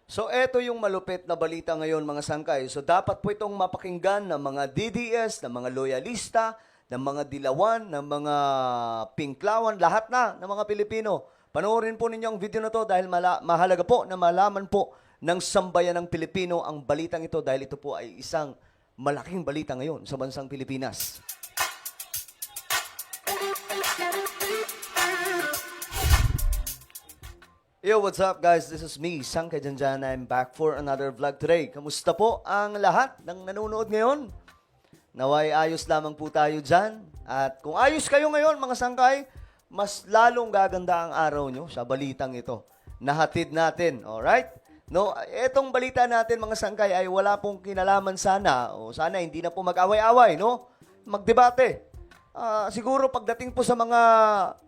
So, eto yung malupit na balita ngayon, mga sangkay. So, dapat po itong mapakinggan ng mga DDS, ng mga loyalista, ng mga dilawan, ng mga pinklawan, lahat na ng mga Pilipino. Panoorin po ninyo ang video na to dahil mahalaga po na malaman po ng sambayan ng Pilipino ang balitang ito dahil ito po ay isang malaking balita ngayon sa bansang Pilipinas. Yo, what's up guys? This is me, Sangkay Janjan. I'm back for another vlog today. Kamusta po ang lahat ng nanonood ngayon? Naway ayos lamang po tayo dyan. At kung ayos kayo ngayon mga sangkay, mas lalong gaganda ang araw nyo sa balitang ito. Nahatid natin, alright? No, etong balita natin mga sangkay ay wala pong kinalaman sana, o sana hindi na po mag-away-away, no? Magdebate. Siguro pagdating po sa mga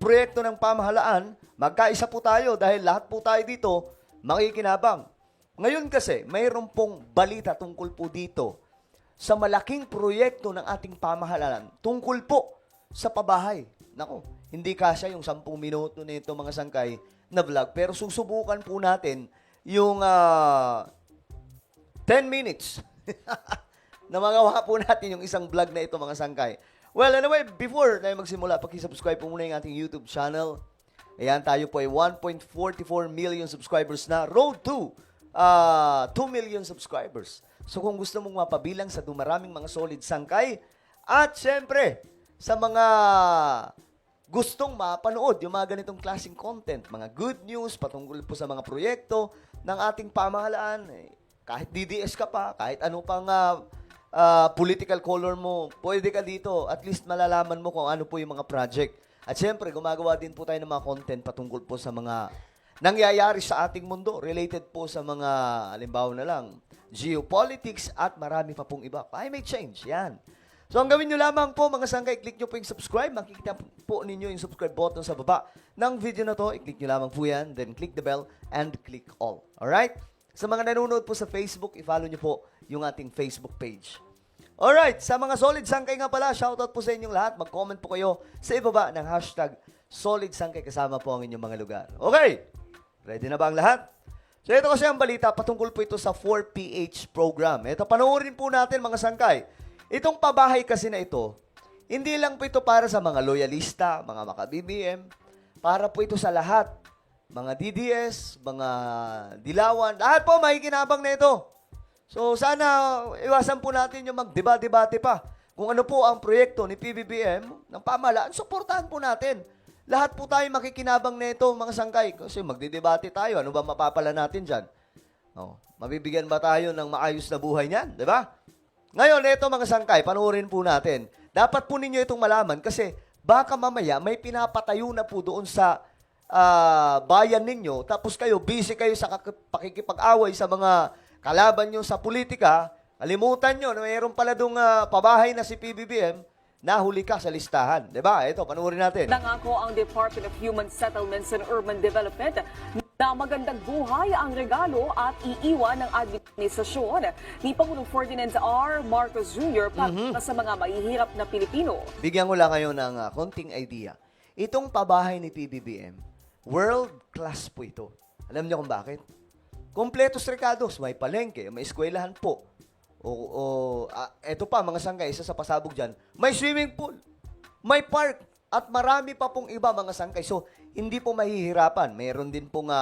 proyekto ng pamahalaan, magkaisa po tayo dahil lahat po tayo dito makikinabang. Ngayon kasi, mayroon pong balita tungkol po dito sa malaking proyekto ng ating pamahalaan tungkol po sa pabahay. Nako, hindi kasya yung 10 minuto na ito mga sangkay na vlog, pero susubukan po natin yung 10 minutes na magawa po natin yung isang vlog na ito mga sangkay. Well, anyway, before tayo magsimula, paki-subscribe po muna yung ating YouTube channel. Ayan, tayo po ay 1.44 million subscribers na. Road to 2 million subscribers. So kung gusto mong mapabilang sa dumaraming mga solid sangkay, at syempre, sa mga gustong mapanood yung mga ganitong klaseng content, mga good news patungkol po sa mga proyekto ng ating pamahalaan, kahit DDS ka pa, kahit ano pang political color mo, pwede ka dito. At least malalaman mo kung ano po yung mga project. At syempre, gumagawa din po tayo ng mga content patungkol po sa mga nangyayari sa ating mundo related po sa mga, halimbawa na lang, geopolitics at marami pa pong iba. Climate change, yan. So, ang gawin nyo lamang po, mga sangkay, click nyo po yung subscribe. Makikita po ninyo yung subscribe button sa baba ng video na to. I-click nyo lamang po yan. Then, click the bell and click all. Alright? Sa mga nanonood po sa Facebook, i-follow nyo po yung ating Facebook page. Alright, sa mga solid sangkay nga pala, shoutout po sa inyong lahat. Mag-comment po kayo sa ibaba ng hashtag solid sangkay kasama po ang inyong mga lugar. Okay, ready na ba ang lahat? So ito kasi ang balita, patungkol po ito sa 4PH program. Ito, panoorin po natin mga sangkay. Itong pabahay kasi na ito, hindi lang po ito para sa mga loyalista, mga maka-BBM, para po ito sa lahat. Mga DDS, mga dilawan, lahat po makikinabang na ito. So sana iwasan po natin yung magdebate pa. Kung ano po ang proyekto ni PBBM ng pamahalaan, suportahan po natin. Lahat po tayo makikinabang na ito mga sangkay. Kasi magdedebate tayo, ano ba mapapala natin dyan? Mabibigyan ba tayo ng maayos na buhay niyan? Diba? Ngayon, ito mga sangkay, panoorin po natin. Dapat po ninyo itong malaman kasi baka mamaya may pinapatayo na po doon sa bayan ninyo, tapos kayo, busy kayo sa pakikipag-away sa mga kalaban nyo sa politika, kalimutan nyo na mayroon pala doong pabahay na si PBBM, nahuli ka sa listahan. Diba? Ito, panuorin natin. Nangako ang Department of Human Settlements and Urban Development na magandang buhay ang regalo at iiwan ng administrasyon ni Pangulong Ferdinand R. Marcos Jr. para sa mga mahihirap na Pilipino. Bigyan ko lang kayo ng konting idea. Itong pabahay ni PBBM, world class po ito. Alam niyo kung bakit? Kompletos recados, may palengke, may eskwelahan po. Eto pa, mga sangkay, isa sa pasabog dyan, may swimming pool, may park, at marami pa pong iba, mga sangkay. So, hindi po mahihirapan. Mayroon din pong,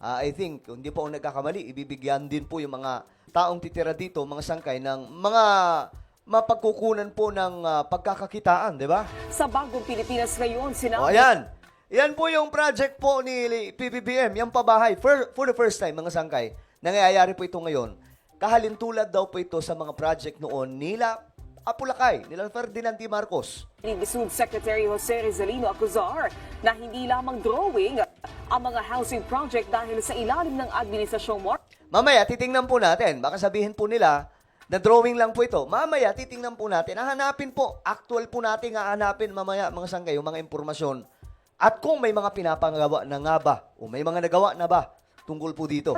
I think, hindi po ako nagkakamali, ibibigyan din po yung mga taong titira dito, mga sangkay, ng mga mapagkukunan po ng pagkakakitaan, di ba? Sa bagong Pilipinas ngayon, O, ayan. Yan po yung project po ni PBBM, yung pabahay. For the first time, mga sangkay, nangyayari po ito ngayon. Kahalintulad daw po ito sa mga project noon nila Apulacay, nila Ferdinand D. Marcos. Inigisud Secretary Jose Rizalino Acuzar na hindi lamang drawing ang mga housing project dahil sa ilalim ng administrasyong Mamaya, titingnan po natin. Baka sabihin po nila na drawing lang po ito. Mamaya, titingnan po natin. Hahanapin po, actual po natin hahanapin mamaya, mga sangkay, yung mga impormasyon. At kung may mga pinapagawa na nga ba, o may mga nagawa na ba, tungkol po dito.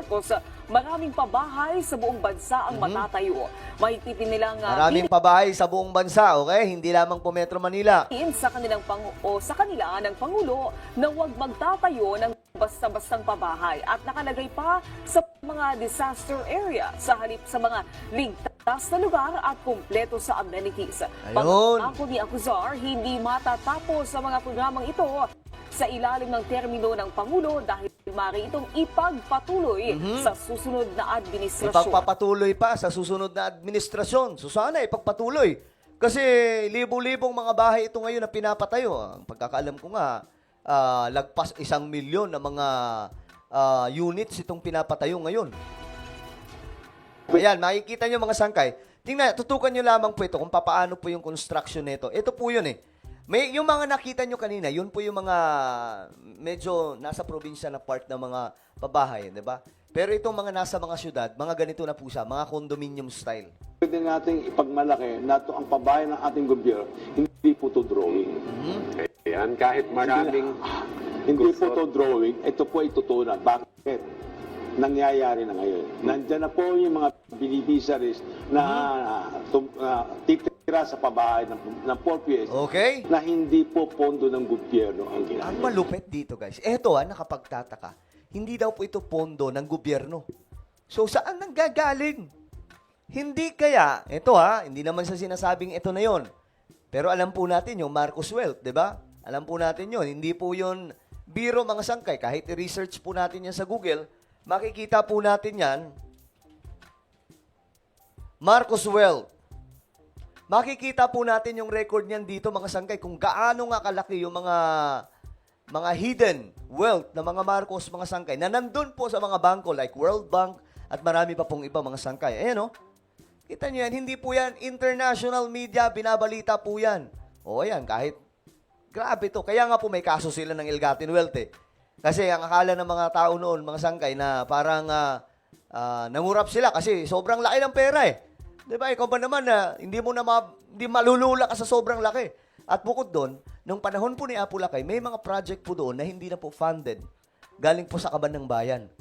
Maraming pabahay sa buong bansa ang matatayo. Mahigpit din nilang maraming pabahay sa buong bansa, okay? Hindi lamang po Metro Manila. Sa kanila ng Pangulo na huwag magtatayo ng basta-bastang pabahay at nakalagay pa sa mga mga disaster area sa halip sa mga ligtas na lugar at kumpleto sa amenities. Ayun. Pangako ni Acuzar, hindi matatapos sa mga programang ito sa ilalim ng termino ng Pangulo dahil maaari itong ipagpatuloy sa susunod na administrasyon. Ipagpapatuloy pa sa susunod na administrasyon. So sana ipagpatuloy. Kasi libo-libong mga bahay ito ngayon na pinapatayo. Ang pagkakaalam ko nga, lagpas 1 milyon na mga units itong pinapatayo ngayon. Ayan, makikita nyo mga sangkay. Tingnan, tutukan nyo lamang po ito kung paano po yung construction nito. Ito po yun eh. Yung mga nakita nyo kanina, yun po yung mga medyo nasa probinsya na part ng mga pabahay, di ba? Pero itong mga nasa mga syudad, mga ganito na po siya, mga condominium style. Pwede nating ipagmalaki na ito ang pabahay ng ating gobyerno, hindi po to drawing. Ayan, kahit maraming Hindi po to drawing, ito po ay totoo na. Bakit? Nangyayari na ngayon. Nandiyan na po yung mga beneficiaries na titira sa pabahay ng 4PS Okay? na hindi po pondo ng gobyerno ang Ang ginagawa. malupit dito, guys. Eto nakapagtataka. Hindi daw po ito pondo ng gobyerno. So, saan nanggagaling? Hindi kaya, hindi naman sa sinasabing ito na yon. Pero alam po natin yung Marcos Wealth, di ba? Alam po natin yon. Hindi po yon biro mga sangkay. Kahit i-research po natin yan sa Google, makikita po natin yan. Marcos Wealth. Makikita po natin yung record niyan dito mga sangkay kung gaano nga kalaki yung mga hidden wealth na mga Marcos mga sangkay na nandun po sa mga bangko like World Bank at marami pa pong iba mga sangkay. Ayan Kita nyo yan, hindi po yan international media, binabalita po yan. Ayan, kahit grabe to. Kaya nga po may kaso sila ng ill-gotten wealth eh. Kasi ang akala ng mga tao noon, mga sangkay, na parang nangurap sila kasi sobrang laki ng pera eh. Diba? Ikaw ba naman na hindi malulula ka sa sobrang laki. At bukod doon, nung panahon po ni Apo Lakay, may mga project po doon na hindi na po funded. Galing po sa kaban ng bayan.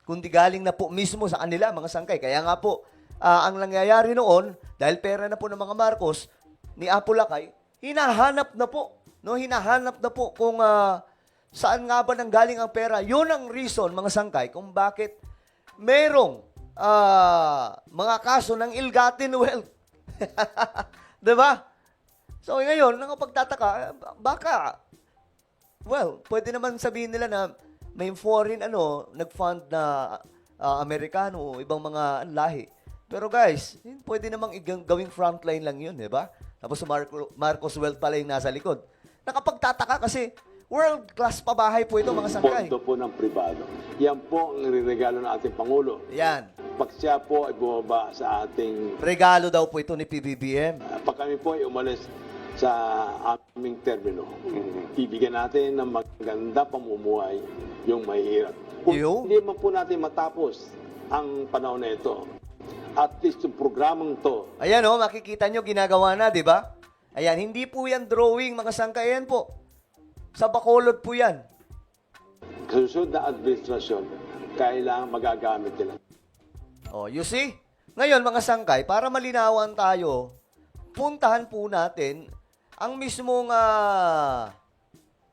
Kundi galing na po mismo sa kanila, mga sangkay. Kaya nga po, ang nangyayari noon, dahil pera na po ng mga Marcos, ni Apo Lakay, hinahanap na po. Hinahanap na po kung saan nga ba nanggaling ang pera. Yun ang reason, mga sangkay, kung bakit merong mga kaso ng ill-gotten wealth. Diba? So ngayon, nakapagtataka, baka, pwede naman sabihin nila na may foreign nag-fund na Amerikano o ibang mga lahi. Pero guys, pwede namang gawing frontline lang yun, diba? Tapos Marcos Wealth pala yung nasa likod. Nakapagtataka kasi world-class pabahay po ito, mga sangkay. Pondo po ng pribado. Yan po ang niregalo ng ating Pangulo. Yan. Pag siya po ay bumaba sa ating Regalo daw po ito ni PBBM. pag kami po ay umalis sa aming termino, bibigyan natin ng maganda pamumuhay yung mahihirap. Kung Yo. hindi man po natin matapos ang panahon na ito, at least yung programang to, Ayan makikita nyo, ginagawa na, di ba? Ayan, hindi po yan drawing, mga sangkay. Ayan po. Sa Bacolod po yan. susunod na administrasyon, kailangan magagamit nila. You see? Ngayon, mga sangkay, para malinawan tayo, puntahan po natin ang mismong,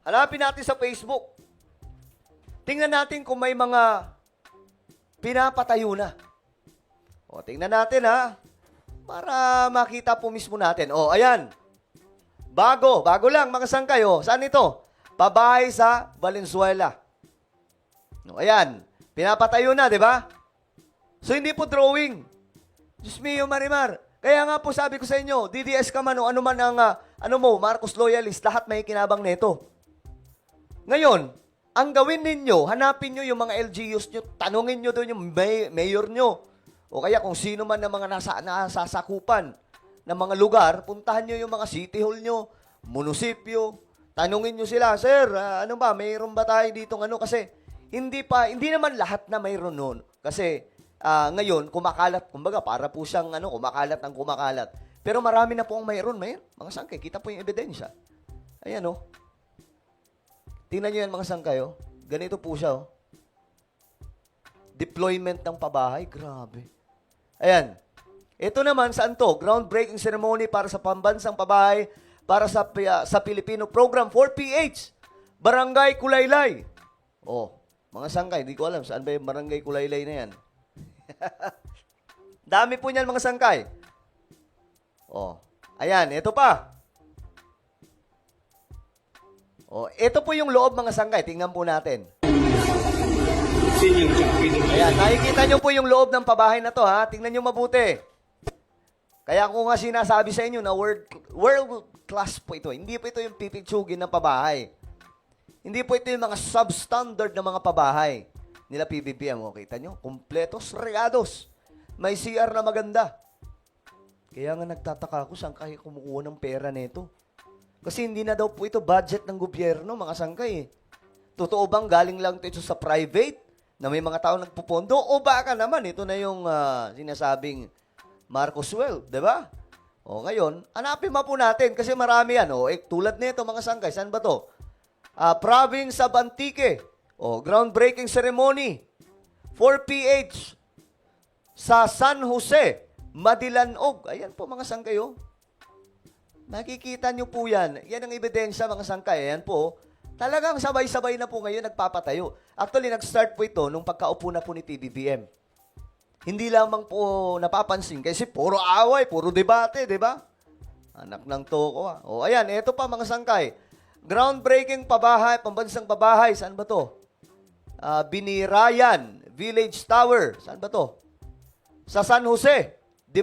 hanapin natin sa Facebook. Tingnan natin kung may mga pinapatayo na. Tingnan natin para makita po mismo natin. Ayan. Bago lang mga sangkay. Saan ito? Pabahay sa Valenzuela. Ayan. Pinapatayo na, di ba? So, hindi po drawing. Diyos mio, Marimar. Kaya nga po sabi ko sa inyo, DDS ka man o ano man ang, Marcos loyalist, lahat may kinabang nito. Ngayon, ang gawin ninyo, hanapin nyo yung mga LGUs nyo, tanungin nyo doon yung mayor nyo. O kaya kung sino man ng mga nasasakupan ng mga lugar, puntahan nyo yung mga city hall nyo, munisipyo, tanungin nyo sila, Sir, mayroon ba tayo dito kasi hindi naman lahat na mayroon noon. Kasi ngayon, kumakalat, kumbaga, para po siyang kumakalat ang kumakalat. Pero marami na po ang mayroon. Mga sangkay, kita po yung ebidensya. Ayan, Tingnan nyo yan, mga sangkay, Ganito po siya, Deployment ng pabahay. Grabe. Ayan. Ito naman, saan to? Groundbreaking ceremony para sa pambansang pabahay para sa Filipino Program 4PH. Barangay Kulaylay. Mga sangkay, hindi ko alam saan ba yung Barangay Kulaylay na yan. Dami po niyan mga sangkay. Oh, ayan, ito pa. Oh, ito po yung loob mga sangkay. Tingnan po natin. Ayan, nakikita nyo po yung loob ng pabahay na to, ha? Tingnan nyo mabuti. Kaya ko nga sinasabi sa inyo na world class po ito. Hindi po ito yung pipitsugin ng pabahay. Hindi po ito yung mga substandard na mga pabahay nila PBBM. O, kita nyo? Kompletos, regados. May CR na maganda. Kaya nga nagtataka ako saan kayo kumukuha ng pera nito. Kasi hindi na daw po ito budget ng gobyerno, mga sangkay. Totoo bang galing lang ito sa private na may mga tao nagpupondo? O baka naman, ito na yung sinasabing Marcos Well, di ba? O ngayon, hanapin po natin kasi marami yan. O, tulad nito mga sangkay, saan ba to? Province of Antique. O, groundbreaking ceremony. 4PH sa San Jose, Madilanog. Ayan po mga sangkay, oh. Nakikita nyo po yan. Yan ang ebidensya mga sangkay. Ayan po. Talagang sabay-sabay na po ngayon nagpapatayo. Actually, nag-start po ito nung pagkaupo na po ni PBBM. Hindi lamang po napapansin kasi puro away, puro debate, di ba? Anak ng toko, ah. O, ayan, ito pa mga sangkay. Groundbreaking pabahay, pambansang pabahay. Saan ba to? Binirayan Village Tower. Saan ba to? Sa San Jose. De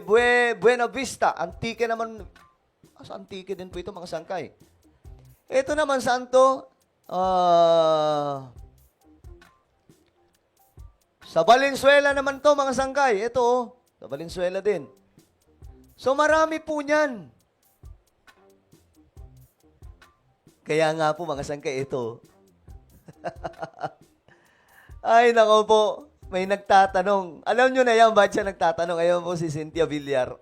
Buena Vista. Antique naman. Sa Antique din po ito mga sangkay. Ito naman saan to? Sa Valenzuela naman to mga sangkay. Ito oh. Sa Valenzuela din. So marami po niyan. Kaya nga po mga sangkay ito. Ay nako po. May nagtatanong. Alam nyo na yan, ba't siya nagtatanong? Ayun po si Cynthia Villar.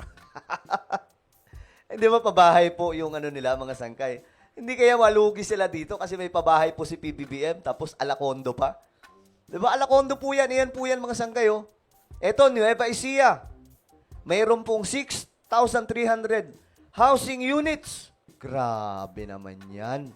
Hindi ba pabahay po yung ano nila, mga sangkay? Hindi kaya malugi sila dito kasi may pabahay po si PBBM tapos Alacondo pa. Di ba? Alacondo po yan. Iyan po yan mga sangkay. Oh. Ito, Nueva Ecija. Mayroon pong 6,300 housing units. Grabe naman yan.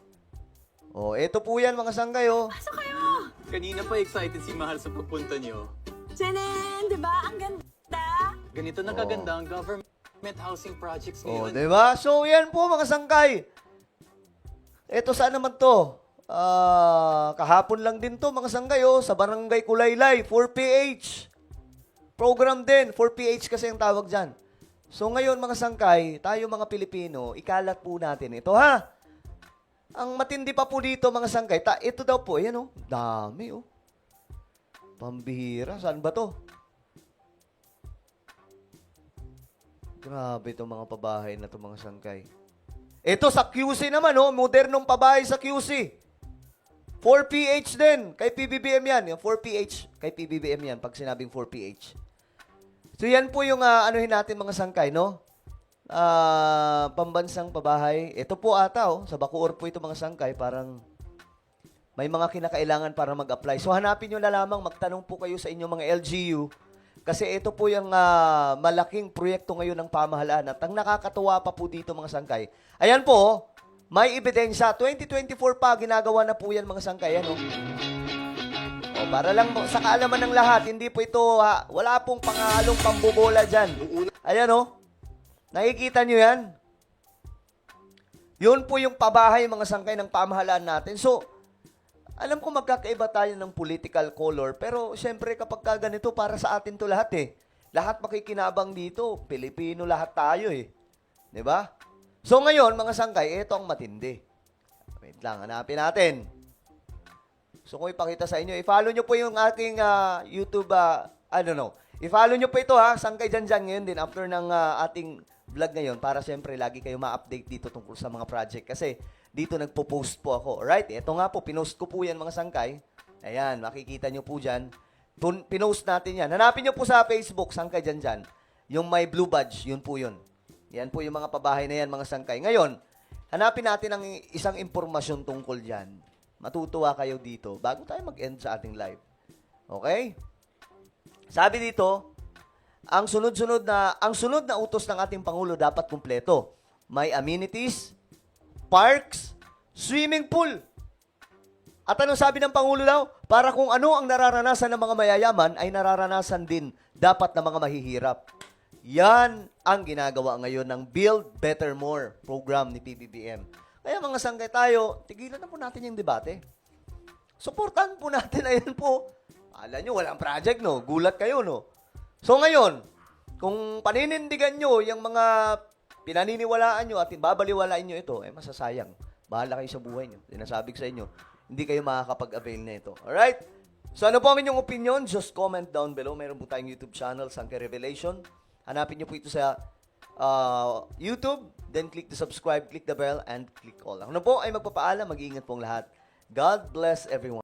Oh, ito po yan mga sangkay. Oh. Pasok kayo! Kanina pa excited si Mahal sa pagpunta niyo. Chenen, di ba? Ang ganda! Ganito na kaganda ang government housing projects Oh, ngayon. di ba? So, yan po mga sangkay. Ito saan naman to? Kahapon lang din to mga sangkay, oh, sa Barangay Kulaylay, 4PH. Program din, 4PH kasi ang tawag dyan. So, ngayon mga sangkay, tayo mga Pilipino, ikalat po natin ito, ha? Ang matindi pa po dito, mga sangkay, ito daw po, ayan, oh, dami, oh. Pambihira, saan ba to? Grabe itong mga pabahay na to mga sangkay. Ito sa QC naman, oh, modernong pabahay sa QC. 4PH din, kay PBBM yan. Yung 4PH, kay PBBM yan, pag sinabing 4PH. So yan po yung anuhin natin mga sangkay, no? Pambansang pabahay. Ito po ata, oh, sa Bacoor po ito mga sangkay, parang may mga kinakailangan para mag-apply. So hanapin nyo na lamang, magtanong po kayo sa inyong mga LGU, kasi ito po yung malaking proyekto ngayon ng pamahalaan. At ang nakakatuwa pa po dito mga sangkay, ayan po, oh, may ebidensya. 2024 pa, ginagawa na po yan mga sangkay. Ano? O, para lang sa kaalaman ng lahat, hindi po ito, wala pong pangalong pambobola dyan. Ayan o. Nakikita nyo yan? Yun po yung pabahay mga sangkay ng pamahalaan natin. So, alam ko magkakaiba tayo ng political color, pero syempre kapag ganito, para sa atin to lahat eh. Lahat makikinabang dito. Pilipino lahat tayo eh. 'Di ba? So ngayon, mga sangkay, ito ang matindi. Wait lang, hanapin natin. So kung ipakita sa inyo, i-follow nyo po yung ating YouTube, i-follow nyo po ito ha, Sangkay Dyan ngayon din, after ng ating vlog ngayon, para siyempre lagi kayo ma-update dito tungkol sa mga project. Kasi dito nagpo-post po ako. Alright, ito nga po, pinost ko po yan mga sangkay. Ayan, makikita nyo po dyan. Pinost natin yan. Hanapin nyo po sa Facebook, Sangkay Dyan. Yung may blue badge, yun po yun. Yan po yung mga pabahay na yan, mga sangkay. Ngayon, hanapin natin ang isang impormasyon tungkol dyan. Matutuwa kayo dito bago tayo mag-end sa ating live. Okay? Sabi dito, ang sunod na utos ng ating Pangulo dapat kumpleto. May amenities, parks, swimming pool. At anong sabi ng Pangulo daw? Para kung ano ang nararanasan ng mga mayayaman, ay nararanasan din dapat ng mga mahihirap. Yan ang ginagawa ngayon ng Build Better More program ni PBBM. Kaya mga sanggay tayo, tigilan na po natin yung debate. Suportahan po natin, ayun po. Alam nyo, walang project, no? Gulat kayo, no? So ngayon, kung paninindigan nyo yung mga pinaniniwalaan nyo at babaliwalain nyo ito, masasayang. Bahala kayo sa buhay nyo. Sinasabi ko sa inyo, hindi kayo makakapag-avail na ito. Alright? So ano po ang inyong opinion? Just comment down below. Meron po tayong YouTube channel, Sangkay Revelation. Hanapin nyo po ito sa YouTube. Then click the subscribe, click the bell, and click all. Ano po ay magpapaalam. Mag-iingat pong lahat. God bless everyone.